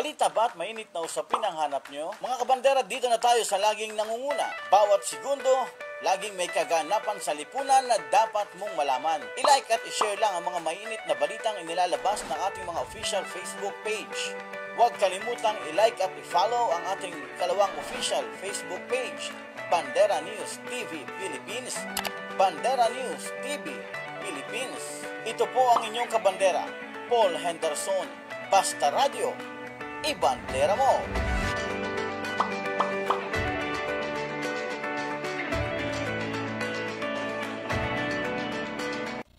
Balita ba at mainit na usapin ang hanap nyo? Mga kabandera, dito na tayo sa laging nangunguna. Bawat segundo, laging may kaganapan sa lipunan na dapat mong malaman. I-like at i-share lang ang mga mainit na balitang inilalabas ng ating mga official Facebook page. Huwag kalimutang i-like at i-follow ang ating kalawang official Facebook page, Bandera News TV Philippines. Bandera News TV Philippines. Ito po ang inyong kabandera, Paul Henderson. Basta Radio, ibandera mo!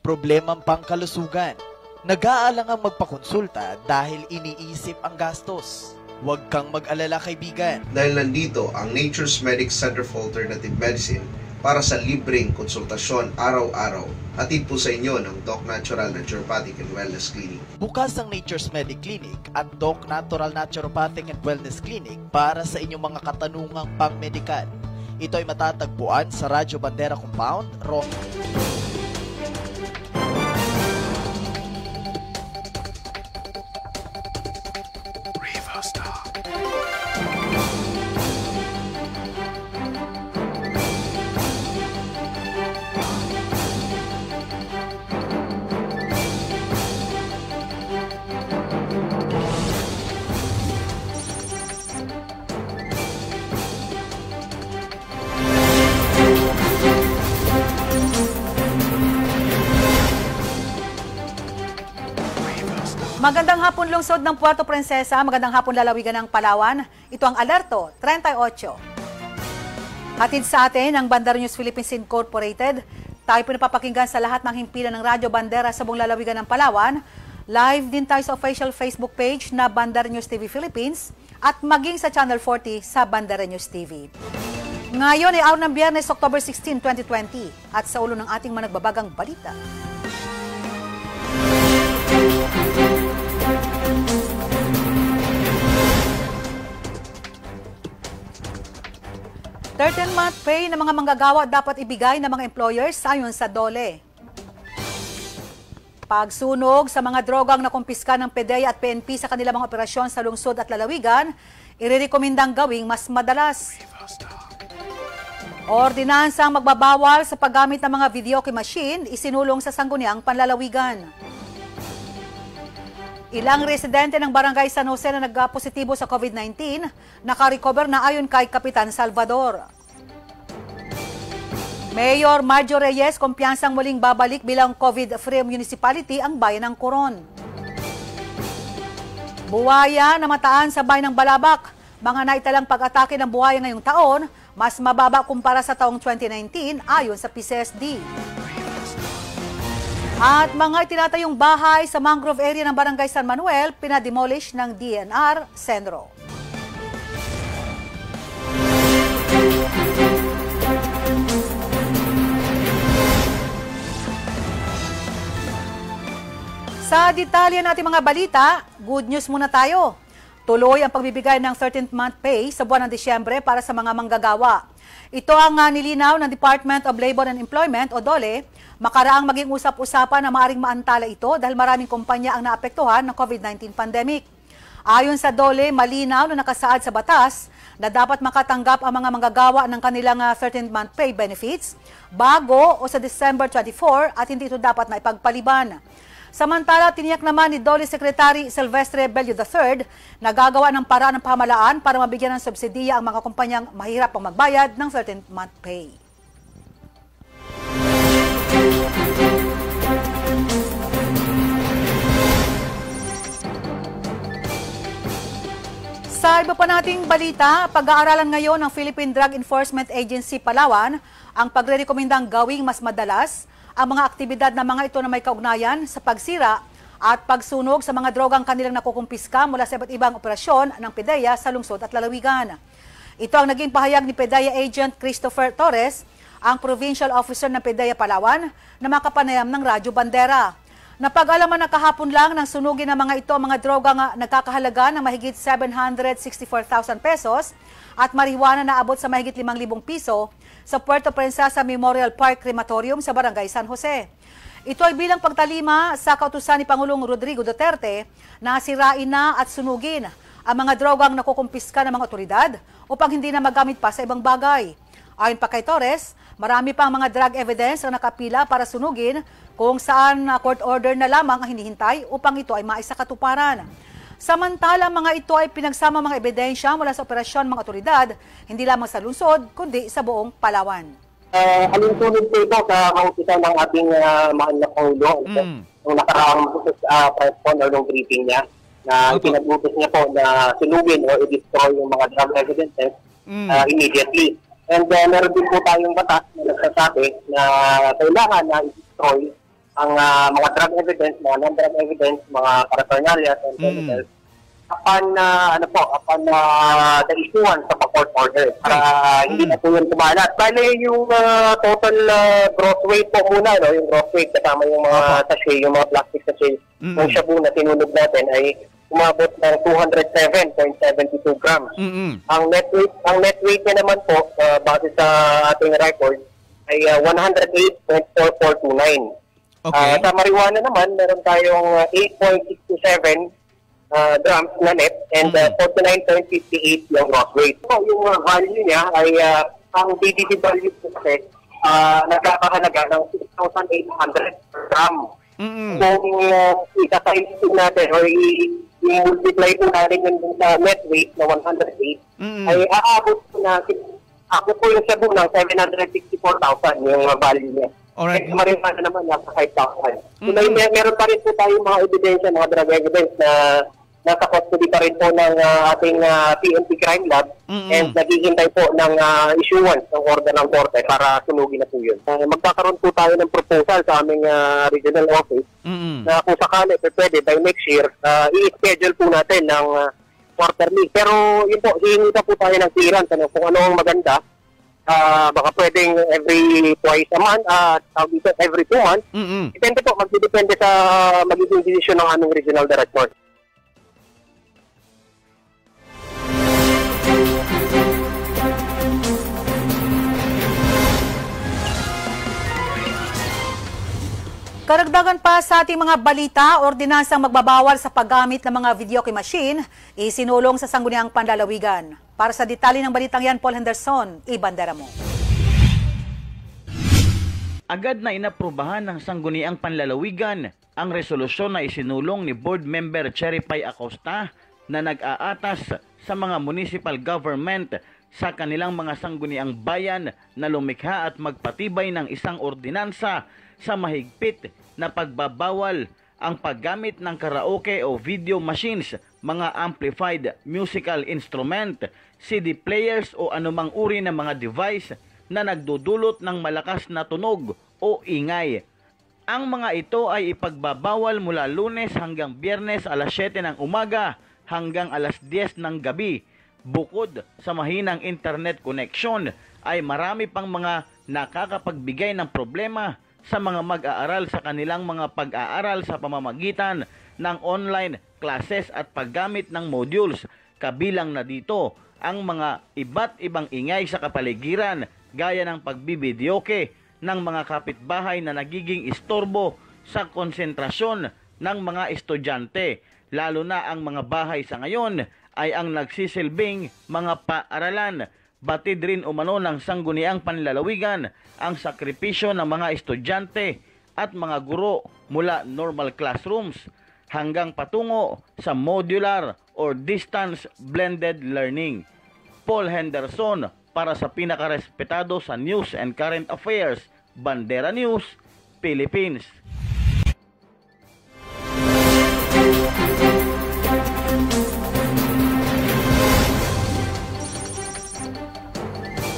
Problemang pangkalusugan. Nag-aalangang magpakonsulta dahil iniisip ang gastos. Huwag kang mag-alala, kaibigan. Dahil nandito ang Nature's Medic Center for Alternative Medicine para sa libreng konsultasyon araw-araw. Hatid po sa inyo ng Doc Natural Naturopathic and Wellness Clinic. Bukas ang Nature's Medic Clinic at Doc Natural Naturopathic and Wellness Clinic para sa inyong mga katanungang pang-medikal. Ito ay matatagpuan sa Radyo Bandera Compound, Roque. Magandang hapon lungsod ng Puerto Princesa, magandang hapon lalawigan ng Palawan. Ito ang Alerto 38. Hatid sa atin ang Bandera News Philippines Incorporated. Tayo po napapakinggan sa lahat ng himpilan ng Radyo Bandera sa buong lalawigan ng Palawan. Live din tayo sa official Facebook page na Bandera News TV Philippines at maging sa Channel 40 sa Bandera News TV. Ngayon ay araw ng Biyernes, October 16, 2020 at sa ulo ng ating managbabagang balita. Third-month pay ng mga manggagawa dapat ibigay ng mga employers ayon sa DOLE. Pagsunog sa mga drogang nakumpiska ng PDEA at PNP sa kanilang mga operasyon sa lungsod at lalawigan, irerekomendang gawing mas madalas. Ordinansang magbabawal sa paggamit ng mga videoke machine isinulong sa Sangguniang Panlalawigan. Ilang residente ng Barangay San Jose na nagpositibo sa COVID-19, nakarecover na ayon kay Kapitan Salvador. Mayor Marjo Reyes, kumpiyansang muling babalik bilang COVID-free municipality ang bayan ng Coron. Buwaya namataan sa bayan ng Balabac. Mga naitalang pag-atake ng buwaya ngayong taon, mas mababa kumpara sa taong 2019 ayon sa PCSD. At mga itinatayong bahay sa mangrove area ng Barangay San Manuel, pinademolish ng DNR Senro. Sa detalye natin mga balita, good news muna tayo. Tuloy ang pagbibigay ng 13th month pay sa buwan ng Disyembre para sa mga manggagawa. Ito ang nilinaw ng Department of Labor and Employment o DOLE. Makaraang maging usap-usapan na maaaring maantala ito dahil maraming kumpanya ang naapektuhan ng COVID-19 pandemic. Ayon sa DOLE, malinaw na nakasaad sa batas na dapat makatanggap ang mga manggagawa ng kanilang 13th month pay benefits bago o sa December 24 at hindi ito dapat na ipagpaliban. Samantala, tiniyak naman ni DOLE Secretary Silvestre Bello III na gagawa ng paraan ng pamahalaan para mabigyan ng subsidiya ang mga kumpanyang mahirap pang magbayad ng 13th month pay. Sa iba pa nating balita, pag-aaralan ngayon ng Philippine Drug Enforcement Agency Palawan ang pagre-rekomendang gawing mas madalas ang mga aktibidad na mga ito na may kaugnayan sa pagsira at pagsunog sa mga drogang kanilang nakukumpiska mula sa iba't ibang operasyon ng PDEA sa lungsod at lalawigan. Ito ang naging pahayag ni PDEA Agent Christopher Torres, ang Provincial Officer ng PDEA Palawan na makapanayam ng Radyo Bandera. Napag-alaman na kahapon lang ng sunugin ng mga ito mga drogang nagkakahalaga ng mahigit 764,000 pesos at marijuana na abot sa mahigit 5,000 piso sa Puerto Princesa Memorial Park Crematorium sa Barangay San Jose. Ito ay bilang pagtalima sa kautusan ni Pangulong Rodrigo Duterte na sirain na at sunugin ang mga drogang nakukumpiska ng mga otoridad upang hindi na magamit pa sa ibang bagay. Ayon pa kay Torres, marami pang mga drug evidence na nakapila para sunugin kung saan court order na lamang ang hinihintay upang ito ay maisakatuparan. Samantala, mga ito ay pinagsama mga ebidensya mula sa operasyon ng mga otoridad, hindi lamang sa lungsod, kundi sa buong Palawan. Alinsunod po ito sa kaumpisan ng ating mahal na Pangulo. Nung nakaraang press con or nung briefing niya, na pinag-utos niya po na sunugin o i-destroy yung mga drug evidences immediately. And meron din po tayong batas na nagsasabi na kailangan na i-destroy ang mga drug evidence, mga non-drug evidence, mga paraphernalias and chemicals upon the issuance of a court order para hindi na po yun kumalat. Bale yung total gross weight po muna, no? Yung gross weight kasama yung mga sachet, yung mga plastic sachet ng shabu na tinulog natin ay umabot ng 207.72 grams. Ang net weight niya naman po base sa ating record ay 108.4429. Sa marijuana naman, meron tayong 8.67 grams na net and 49.58 yung gross weight. So, yung value niya ay ang DDT value po kasi nagkakahalaga ng 6,800 per gram. Kung isa-size natin or i-multiply po natin yung sa net weight na 108 ay aabot po na yung sabu ng 764,000 yung value niya. Alright. Marijuana naman nasa 5,000. So, meron pa rin po tayong mga ebidensya, mga drug evidence na nasa custody pa rin po ng ating PNP Crime Lab and naghihintay po ng issuance ng order ng korte para sunugin na po yun. Magkakaroon po tayo ng proposal sa aming regional office na kung sakali pwede by next year, i-schedule po natin ng quarterly. Pero yun po, hihingi pa po tayo ng clearance kung ano ang maganda. Baka pwedeng every twice a month, every 2 months. Depende po, magdidepende sa magiging decision ng aming regional director. Karagdagan pa sa ating mga balita, ordinansang magbabawal sa paggamit ng mga videoke machine, isinulong sa Sangguniang Panlalawigan. Para sa detalye ng balitang yan, Paul Henderson, ibandera mo. Agad na inaprubahan ng Sangguniang Panlalawigan ang resolusyon na isinulong ni Board Member Cherry Pie Acosta na nag-aatas sa mga municipal government sa kanilang mga sangguniang bayan na lumikha at magpatibay ng isang ordinansa sa mahigpit na pagbabawal ang paggamit ng karaoke o video machines, mga amplified musical instrument, CD players o anumang uri ng mga device na nagdudulot ng malakas na tunog o ingay. Ang mga ito ay ipagbabawal mula Lunes hanggang Biyernes alas 7 ng umaga hanggang alas 10 ng gabi. Bukod sa mahinang internet connection, ay marami pang mga nakakapagbigay ng problema sa mga mag-aaral sa kanilang mga pag-aaral sa pamamagitan ng online classes at paggamit ng modules. Kabilang na dito ang mga iba't ibang ingay sa kapaligiran gaya ng pagbibidyoke ng mga kapitbahay na nagiging istorbo sa konsentrasyon ng mga estudyante. Lalo na ang mga bahay sa ngayon ay ang nagsisilbing mga paaralan. Batid rin umano ng Sangguniang Panlalawigan ang sakripisyo ng mga estudyante at mga guro mula normal classrooms hanggang patungo sa modular or distance blended learning. Paul Henderson para sa pinakarespetado sa News and Current Affairs, Bandera News, Philippines.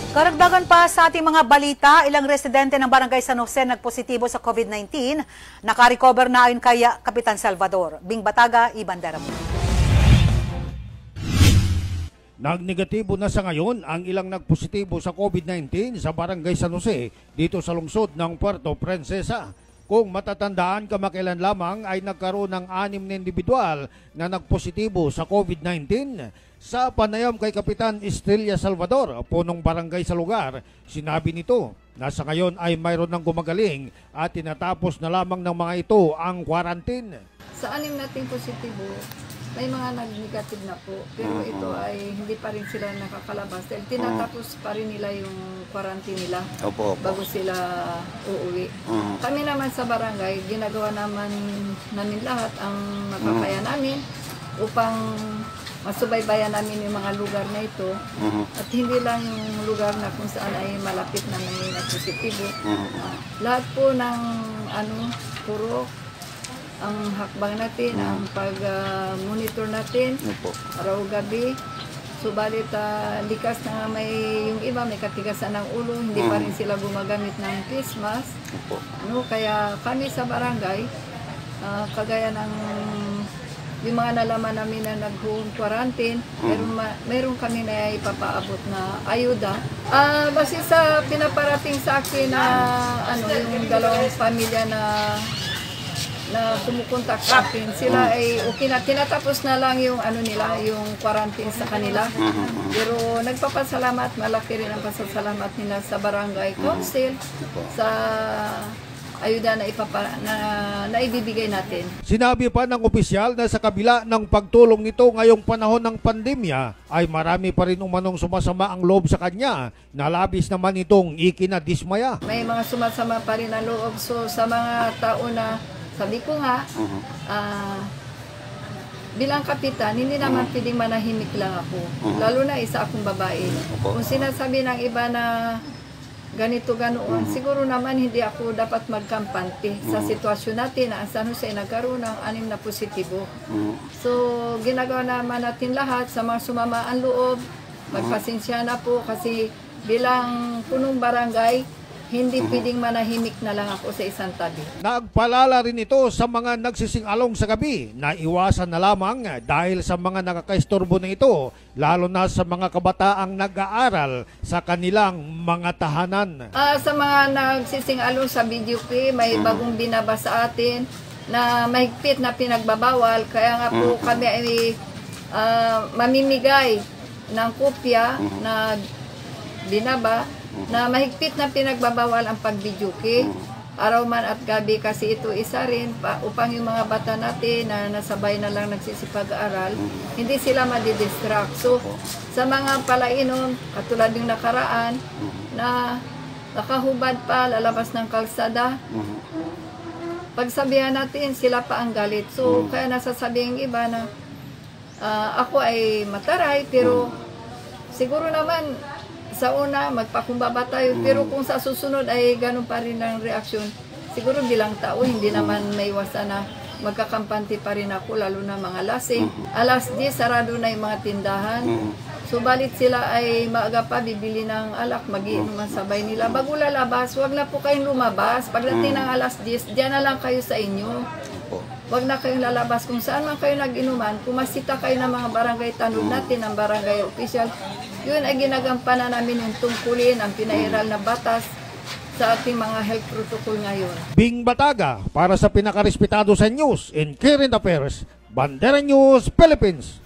Karagdagan pa sa ating mga balita, ilang residente ng Barangay San Jose nagpositibo sa COVID-19, nakarecover na ayon kay Kapitan Salvador. Bing Bataga, ibandera mo. Nagnegatibo na sa ngayon ang ilang nagpositibo sa COVID-19 sa Barangay San Jose dito sa lungsod ng Puerto Princesa. Kung matatandaan, kamakailan lamang ay nagkaroon ng 6 na individual na nagpositibo sa COVID-19. Sa panayam kay Kapitan Estrella Salvador, punong barangay sa lugar, sinabi nito na sa ngayon ay mayroon ng gumagaling at tinatapos na lamang ng mga ito ang quarantine. Sa 6 nating positibo, may mga nag-negative na po. Pero ito ay hindi pa rin sila nakakalabas. Dahil tinatapos pa rin nila yung quarantine nila bago sila uuwi. Kami naman sa barangay, ginagawa namin lahat ang makakaya namin upang masubaybayan namin yung mga lugar na ito. At hindi lang yung lugar na kung saan ay malapit na may nagpositibo. Lahat po ng puro ang hakbang natin, ang pag-monitor natin, araw-gabi. Subalit, likas na yung iba, may katigasan ng ulo, hindi pa rin sila gumagamit ng face mask. Kaya kami sa barangay, kagaya ng yung mga nalaman namin na nag-home quarantine, meron kami na ipapaabot na ayuda. Base sa pinaparating sa akin na yung dalawang pamilya na kumukontak sa akin, sila ay okay na, tinatapos na lang yung yung quarantine sa kanila. Pero nagpapasalamat, malaki rin ang pasasalamat nila sa barangay council sa ayuda na ibibigay natin. Sinabi pa ng opisyal na sa kabila ng pagtulong nito ngayong panahon ng pandemya ay marami pa rin umanong sumasama ang loob sa kanya na labis naman itong ikinadismaya. May mga sumasama pa rin ang loob. So sa mga tao na sabi ko nga, bilang kapitan, hindi naman pwedeng manahimik lang ako. Lalo na isa akong babae. Kung sinasabi ng iba na ganito, ganoon, siguro naman hindi ako dapat magkampante sa sitwasyon natin na San Jose nagkaroon ng 6 na positibo. So, ginagawa naman natin lahat sa mga sumama ang loob. Magpasensya na po kasi bilang punong barangay, hindi pwedeng manahimik na lang ako sa isang tabi. Nagpalala rin ito sa mga nagsisingalong sa gabi na iwasan na lamang dahil sa mga nakakaistorbo na ito, lalo na sa mga kabataang nag-aaral sa kanilang mga tahanan. Sa mga nagsisingalong sa BGP, may bagong binabasa sa atin na mahigpit na pinagbabawal. Kaya nga po kami ay mamimigay ng kopya na binaba na mahigpit na pinagbabawal ang pag-videoke. Araw man at gabi kasi ito isa rin upang yung mga bata natin na nasabay na lang nagsisipag-aral, hindi sila madidistract. So, sa mga palainom, katulad yung nakaraan, na nakahubad pa, lalabas ng kalsada, pagsabihan natin, sila pa ang galit. So, kaya nasasabihin iba na ako ay mataray, pero siguro naman, sa una, magpakumbaba tayo. Pero kung sa susunod ay ganun pa rin ang reaksyon, siguro bilang tao, hindi naman may iwasan na magkakampante pa rin ako, lalo na mga lasing. Alas 10, sarado na yung mga tindahan. Subalit sila ay maaga pa bibili ng alak, mag-iinuman sabay nila. Bago lalabas, wag na po kayong lumabas. Pagdating ng alas 10, diyan na lang kayo sa inyo. Wag na kayong lalabas kung saan man kayo nag-inuman. Kung masita kayo ng mga barangay tanod natin, ng barangay official, yun ay ginagampanan namin yung tungkulin, ang pinairal na batas sa ating mga health protocol ngayon. Bing Bataga para sa pinakarespetado sa news in current affairs, Bandera News, Philippines.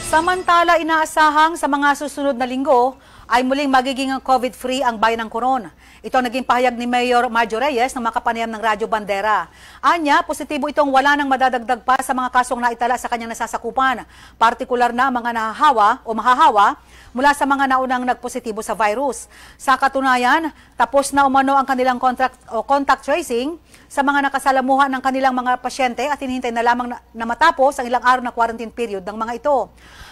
Samantala, inaasahang sa mga susunod na linggo ay muling magiging COVID-free ang bayan ng Coron. Ito ang naging pahayag ni Mayor Marjo Reyes ng makapanayam ng Radyo Bandera. Anya, positibo itong wala nang madadagdag pa sa mga kasong naitala sa kanyang nasasakupan, partikular na mga nahahawa o mahahawa mula sa mga naunang nagpositibo sa virus. Sa katunayan, tapos na umano ang kanilang contact tracing sa mga nakasalamuhan ng kanilang mga pasyente at hinihintay na lamang na matapos ang ilang araw na quarantine period ng mga ito.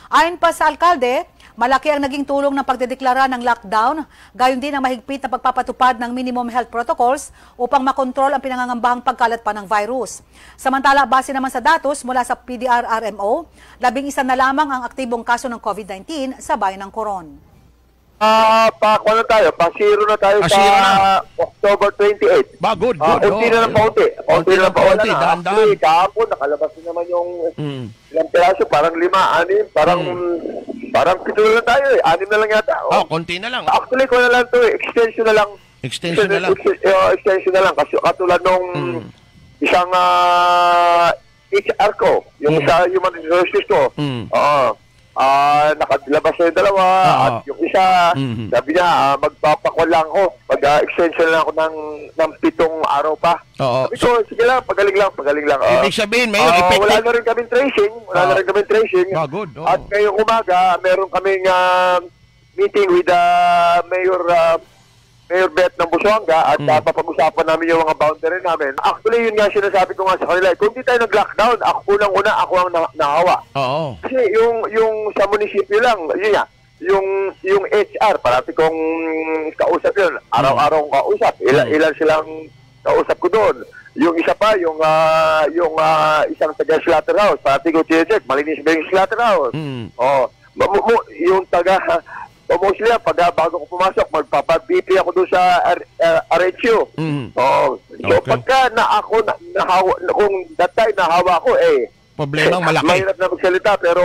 Ayon pa sa alkalde, malaki ang naging tulong ng pagdedeklara ng lockdown, gayon din ang mahigpit na pagpapatupad ng minimum health protocols upang makontrol ang pinangangambahang pagkalat pa ng virus. Samantala, base naman sa datos mula sa PDRRMO, 11 na lamang ang aktibong kaso ng COVID-19 sa bayan ng Coron. Pa-zero na tayo sa October 28. Good. Unti na lang paunti. Unti na lang paunti. Daan-daan. Kahapon, nakalabas na naman yung ilang piraso, parang 5, 6, parang 7 na tayo eh. 6 na lang yata. Konti na lang. Actually, ko na lang to extension na lang. Extension na lang. Kasi katulad nung isang HR ko, yung isa human resources ko. nakadilabas na yung dalawa at yung isa, sabi niya, magpapakwan lang ako. Mag-extension lang ako ng 7 araw pa. Sabi ko, sige lang, pagaling lang. Ibig sabihin, Mayor, wala na rin kaming tracing. Good. At ngayong umaga, meron kaming meeting with Mayor Bet ng Busuanga at papag-usapan namin yung mga boundary namin. Actually, yun nga sinasabi ko nga sa kanila. Kung di tayo nag-lockdown, ako ang nahawa. Oo. Kasi yung sa munisipyo lang, yun nga, yung HR, parati kong kausap yun. Araw-araw kong kausap. Ilan silang kausap ko doon. Yung isa pa, yung isang taga-slaughterhouse, parati ko check, malinis ba yung slaughterhouse? Yung mostly, bago ko pumasok, magpapag-BP ako doon sa RHU. So, pagka kung that time nahawa ko, problemang malaki. Mahirap na magsalita, pero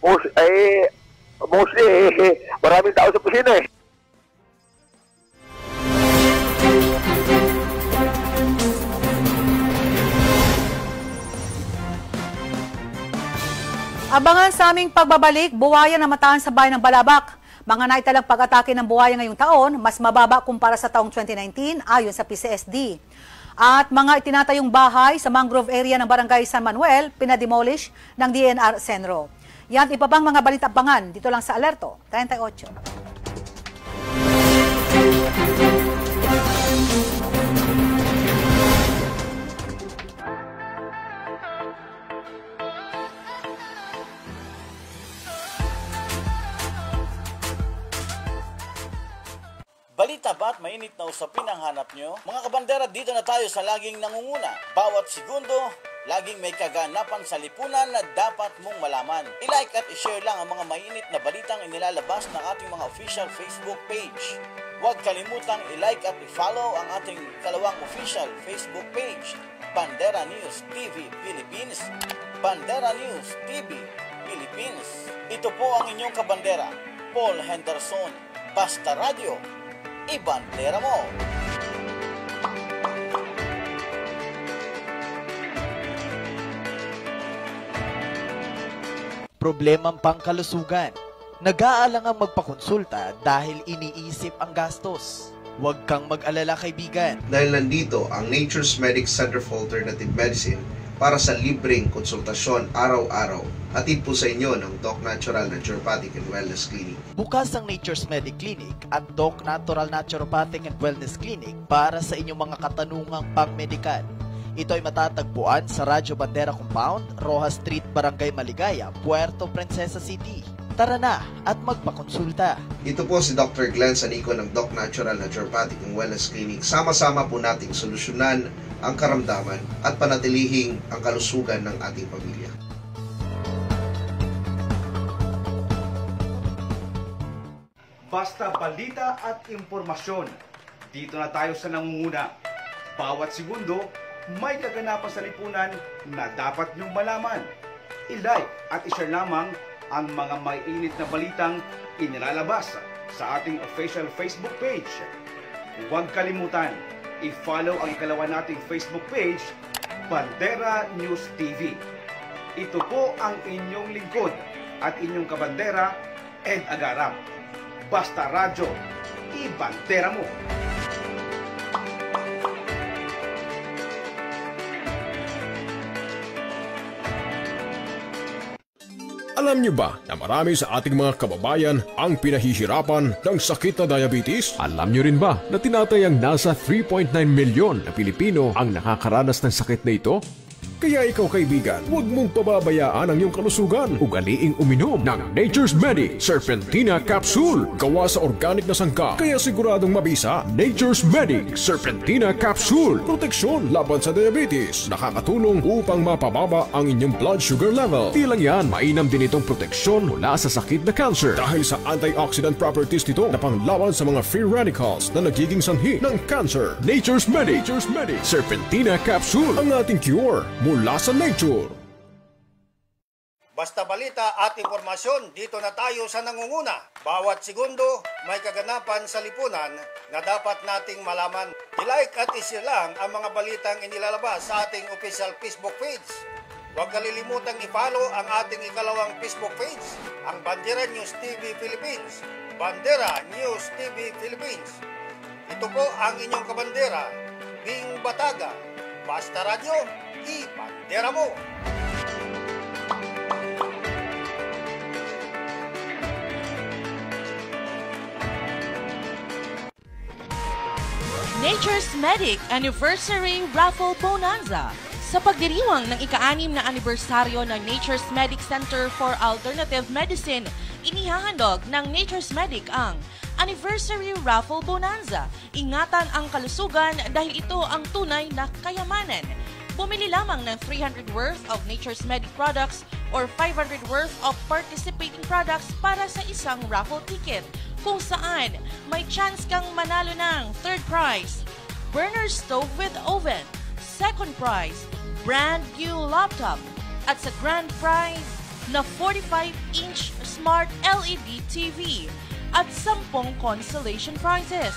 mostly, maraming tao sa kusina Abangan sa aming pagbabalik, buwaya na mataan sa bayan ng Balabac. Mga naitalang pag-atake ng buwaya ngayong taon, mas mababa kumpara sa taong 2019 ayon sa PCSD. At mga itinatayong bahay sa mangrove area ng Barangay San Manuel, pinademolish ng DNR Senro. Yan iba pang mga balita abangan dito lang sa Alerto 38. Balita ba at mainit na usapin ang hanap nyo? Mga kabandera, dito na tayo sa laging nangunguna. Bawat segundo, laging may kaganapan sa lipunan na dapat mong malaman. I-like at i-share lang ang mga mainit na balitang inilalabas ng ating mga official Facebook page. Huwag kalimutang i-like at i-follow ang ating kalawang official Facebook page, Bandera News TV Philippines. Bandera News TV Philippines. Ito po ang inyong kabandera, Paul Henderson. Basta Radio, ibandera mo! Problemang pangkalusugan. Nag-aalangang magpakonsulta dahil iniisip ang gastos. Huwag kang mag-alala, kaibigan. Dahil nandito ang Nature's Medic Center for Alternative Medicine para sa libreng konsultasyon araw-araw. Hatid po sa inyo ng Doc Natural Naturopathic and Wellness Clinic. Bukas ang Nature's Medic Clinic at Doc Natural Naturopathic and Wellness Clinic para sa inyong mga katanungang pangmedikal. Ito ay matatagpuan sa Radyo Bandera Compound, Rojas Street, Barangay Maligaya, Puerto Princesa City. Tara na at magpakonsulta. Ito po si Dr. Glenn Sanico ng Doc Natural Naturopathic and Wellness Clinic. Sama-sama po nating solusyonan ang karamdaman at panatilihing ang kalusugan ng ating pamilya. Basta balita at impormasyon. Dito na tayo sa nangunguna. Bawat segundo, may kaganapan sa lipunan na dapat niyong malaman. I-like at i-share lamang ang mga maiinit na balitang inilalabas sa ating official Facebook page. Huwag kalimutan, i-follow ang ikalawa nating Facebook page, Bandera News TV. Ito po ang inyong lingkod at inyong kabandera, Ed Agaram. Basta Radyo, ibandera mo! Alam niyo ba na marami sa ating mga kababayan ang pinahihirapan ng sakit na diabetes? Alam niyo rin ba na tinatayang nasa 3.9 milyon na Pilipino ang nakakaranas ng sakit na ito? Kaya ikaw, kaibigan, huwag mong pababayaan ang iyong kalusugan. Ugaliing uminom ng Nature's Medic Serpentina Capsule. Gawa sa organic na sangka, kaya siguradong mabisa. Nature's Medic Serpentina Capsule. Proteksyon laban sa diabetes. Nakakatulong upang mapababa ang inyong blood sugar level. Di lang yan, mainam din itong proteksyon mula sa sakit na cancer. Dahil sa antioxidant properties nito na panglawan sa mga free radicals na nagiging sanhi ng cancer. Nature's Medic Serpentina Capsule. Ang ating cure mula sa nature. Basta balita at impormasyon, dito na tayo sa nangunguna. Bawat segundo, may kaganapan sa lipunan na dapat nating malaman. I-like at i-share lang ang mga balitang inilalabas sa ating official Facebook page, Huwag kalilimutang i-follow ang ating ikalawang Facebook page, ang Bandera News TV Philippines. Bandera News TV Philippines. Ito po ang inyong kabandera, Bing Bataga. Basta radyo, i-bandera mo! Nature's Medic Anniversary Raffle Bonanza. Sa pagdiriwang ng ika-6 na anibersaryo ng Nature's Medic Center for Alternative Medicine, inihahandog ng Nature's Medic ang Anniversary Raffle Bonanza. Ingatan ang kalusugan dahil ito ang tunay na kayamanan. Bumili lamang ng 300 worth of Nature's Medic products or 500 worth of participating products para sa isang raffle ticket, kung saan may chance kang manalo ng third prize, burner stove with oven, second prize, brand new laptop, at sa grand prize na 45-inch smart LED TV at 10 consolation prizes,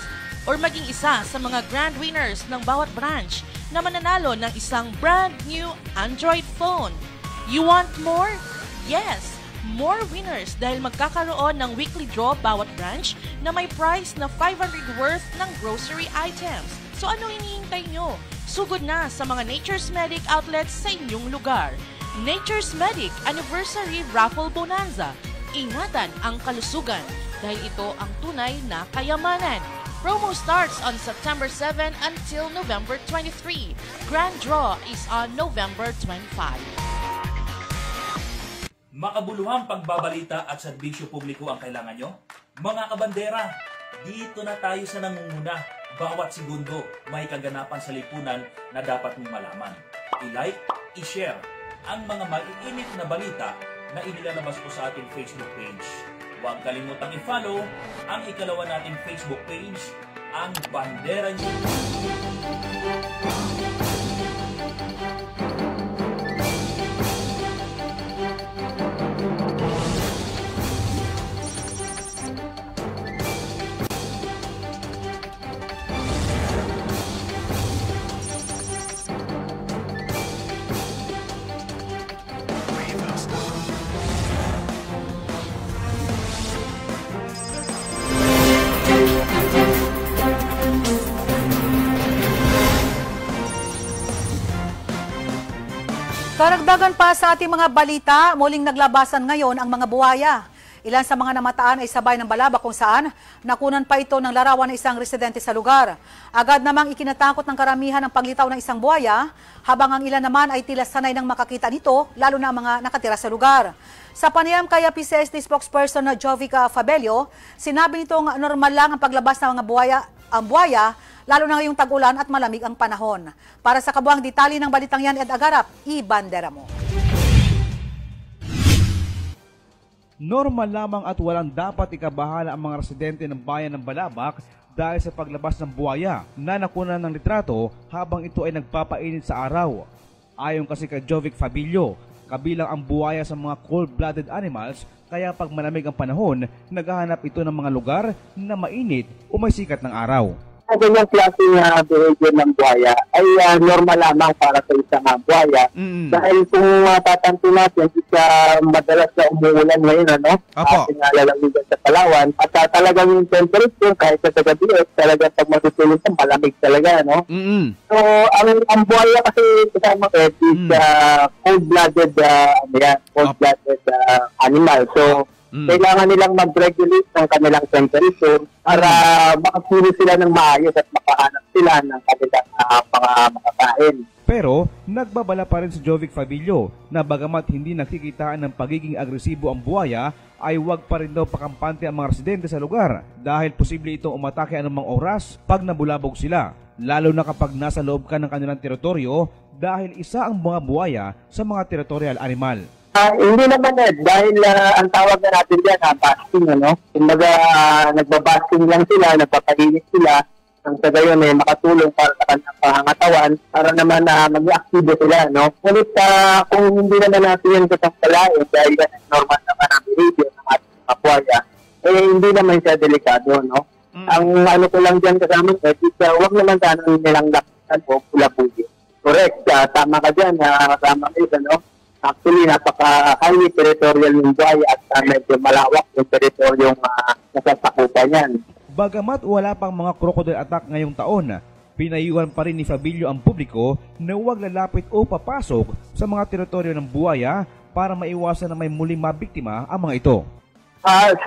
or maging isa sa mga grand winners ng bawat branch na mananalo ng isang brand new Android phone. You want more? Yes! More winners dahil magkakaroon ng weekly draw bawat branch na may prize na 500 worth ng grocery items. So ano hinihintay nyo? Sugod na sa mga Nature's Medic outlets sa inyong lugar. Nature's Medic Anniversary Raffle Bonanza. Ingatan ang kalusugan dahil ito ang tunay na kayamanan. Promo starts on September 7 until November 23. Grand draw is on November 25. Makabuluhang pagbabalita at serbisyo publiko ang kailangan nyo? Mga kabandera, dito na tayo sa nangunguna. Bawat segundo may kaganapan sa lipunan na dapat mong malaman. I-like, i-share ang mga maiinit na balita na inilalabas ko sa ating Facebook page. Huwag kalimutang i-follow ang ikalawa nating Facebook page, ang Bandera News. Karagdagan pa sa ating mga balita, muling naglabasan ngayon ang mga buhaya. Ilan sa mga namataan ay sabay ng balaba kung saan nakunan pa ito ng larawan ng isang residente sa lugar. Agad namang ikinatakot ng karamihan ang paglitaw ng isang buhaya, habang ang ilan naman ay tila sanay ng makakita nito, lalo na ang mga nakatira sa lugar. Sa panayam kay PCSD spokesperson na Jovica Fabelio, sinabi nitong normal lang ang paglabas ng mga buhaya, lalo na ngayong tag-ulan at malamig ang panahon. Para sa kabuang detalye ng balitang yan, Ed Agarap, i-bandera mo. Normal lamang at walang dapat ikabahala ang mga residente ng bayan ng Balabac dahil sa paglabas ng buhaya na nakunan ng litrato habang ito ay nagpapainit sa araw. Ayon kasi kay Jovic Fabelio, kabilang ang buhaya sa mga cold-blooded animals, kaya pag malamig ang panahon, naghahanap ito ng mga lugar na mainit o may sikat ng araw. Ang ganyang klaseng behavior ng buhaya ay normal lamang para sa isang buhaya. Dahil kung tatanto natin, madalas na umuulan ngayon, ating lalamigan sa Palawan. At talagang yung temperature, kahit sa gabi, talagang pag matutulog sa malamig talaga, So, ang buhaya kasi kasama is cold-blooded animal. So, kailangan nilang mag-regulate ng kanilang temperature para makapili sila ng maayos at makahanap sila ng kanilang mga makakain. Pero nagbabala pa rin si Jovic Fabelio na bagamat hindi nakikitaan ng pagiging agresibo ang buhaya, ay huwag pa rin daw pakampante ang mga residente sa lugar dahil posible itong umatake anumang oras pag nabulabog sila, lalo na kapag nasa loob ka ng kanilang teritoryo dahil isa ang mga buhaya sa mga territorial animal. Hindi naman dahil ang tawag na natin dyan, basking, Kumbaga, nagbabasking lang sila, nagpapainit sila, ang sa gayon makatulong para sa kanilang pangangatawan, para naman mag-active sila, Ngunit kung hindi naman natin yan kasangkalain, dahil yan normal naman ang behavior ng ating mga buhaya, hindi naman siya delikado, Ang ano ko lang dyan kasama, huwag naman sana nilang lakitan o pula-puli. Correct, tama ka dyan, tama ka isa, Actually, napaka-highly territorial ng buhay at medyo malawak yung teritoryong nasasakupan yan. Bagamat wala pang mga crocodile attack ngayong taon, pinayuhan pa rin ni Fabilio ang publiko na huwag lalapit o papasok sa mga teritoryo ng buhaya para maiwasan na may muling mabiktima ang mga ito.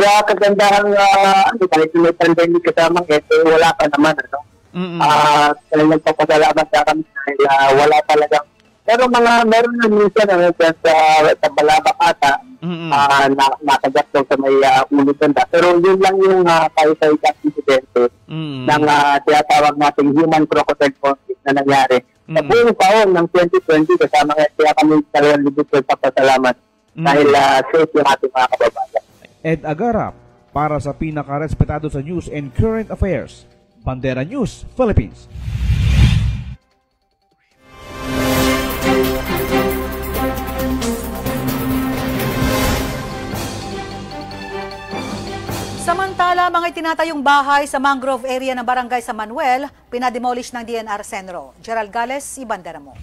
Sa kagandahang kahit may pandemic kasamang ito, wala pa naman. Nagpapasalamat sa kami dahil wala talagang. Pero meron na minsan sa Balabak ata, nakagat daw sa may ulo banda. Pero yun lang yung tayo-tayo insidente ng tinatawag nating human crocodile conflict na nangyari. Sa buong taon ng 2020, kasama kaya kami talagang libot sa papasalamat dahil safe yung ating mga kababayan. Ed Agarap, para sa pinaka-respetado sa news and current affairs, Bandera News, Philippines. Samantala, mga itinatayong bahay sa mangrove area ng barangay San Manuel, pinademolish ng DNR Senro. Gerald Gales, ibandera mo.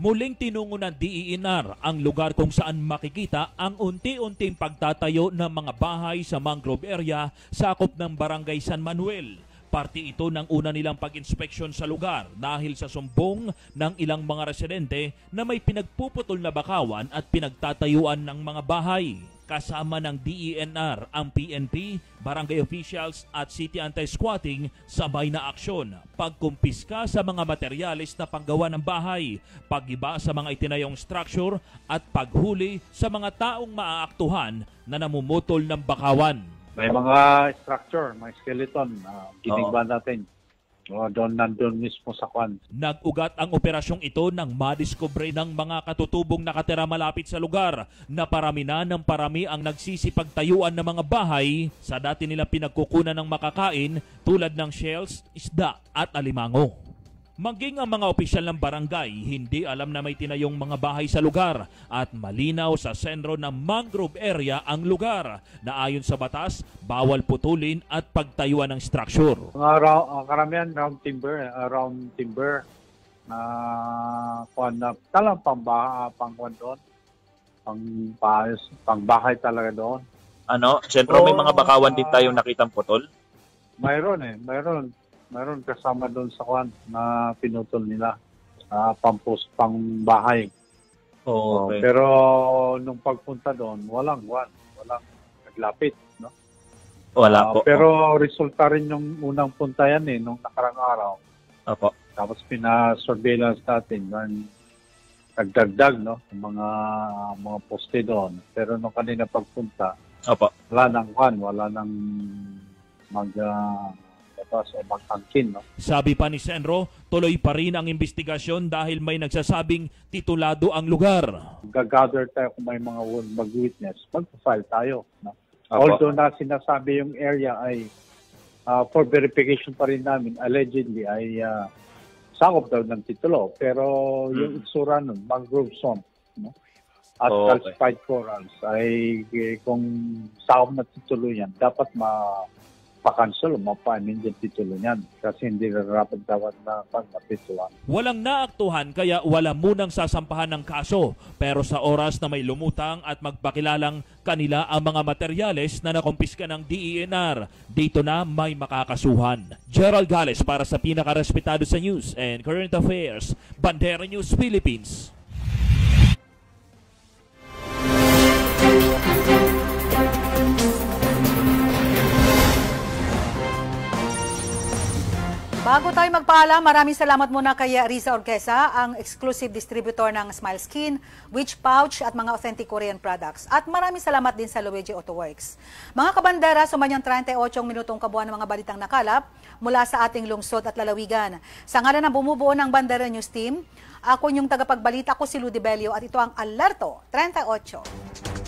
Muling tinungo ng DENR ang lugar kung saan makikita ang unti-unting pagtatayo ng mga bahay sa mangrove area sakop ng barangay San Manuel. Parte ito ng una nilang pag-inspeksyon sa lugar dahil sa sumbong ng ilang mga residente na may pinagpuputol na bakawan at pinagtatayuan ng mga bahay. Kasama ng DENR, ang PNP, barangay officials at city anti-squatting sabay na aksyon. Pagkumpiska sa mga materyales na panggawa ng bahay, pag-iba sa mga itinayong structure at paghuli sa mga taong maaaktuhan na namumutol ng bakawan. May mga structure, may skeleton, ginigba natin. Doon nandun mismo sa kwan. Nag-ugat ang operasyong ito nang madiskubre ng mga katutubong nakatira malapit sa lugar na parami na ng parami ang nagsisipagtayuan ng mga bahay sa dati nila pinagkukunan ng makakain tulad ng shells, isda at alimango. Maging ang mga opisyal ng barangay, hindi alam na may tinayong mga bahay sa lugar at malinaw sa sentro ng mangrove area ang lugar na ayon sa batas, bawal putulin at pagtayuan ng structure. Karamihan round timber na talang pangkuan doon, pangbahay talaga doon. Sentro may mga bakawan din tayong nakitang putol? Mayroon kasama doon sa kwan na pinutol nila, pangbahay. Okay. Pero nung pagpunta doon, walang naglapit, no? Wala po. Pero resulta rin yung unang punta yan nung nakarang araw. Opo. Tapos pina-surveillance natin, nagdagdag, no? Yung mga poste doon. Pero nung kanina pagpunta, opo, wala nang o magtangkin, no? Sabi pa ni Senro, tuloy pa rin ang investigasyon dahil may nagsasabing titulado ang lugar. Gagather tayo kung may mga mag-witness, mag-file tayo, no? Although na sinasabi yung area ay for verification pa rin namin, allegedly ay sakop daw ng titulo, pero yung itsura nun, mangrove swamp, no? At calcified corals ay kung sakop na titulo yan, dapat pa-cancel o mapa-amend yung titulo niyan kasi hindi rapat dapat na pag-napituan. Walang naaktuhan kaya wala munang sasampahan ng kaso pero sa oras na may lumutang at magpakilalang kanila ang mga materyales na nakumpiska ng DENR, dito na may makakasuhan. Gerald Gales para sa pinaka-respetado sa news and current affairs, Bandera News Philippines. Bago tayo magpaalam, maraming salamat muna kay Riza Orquesa, ang exclusive distributor ng Smile Skin, Witch Pouch at mga authentic Korean products. At maraming salamat din sa Luigi Auto Works. Mga kabandera, sumanyang 38 minutong kabuuan ng mga balitang nakalap mula sa ating lungsod at lalawigan. Sa ngalan ng bumubuo ng Bandera News Team, ako yung tagapagbalita ko si Ludi Belio at ito ang Alerto 38.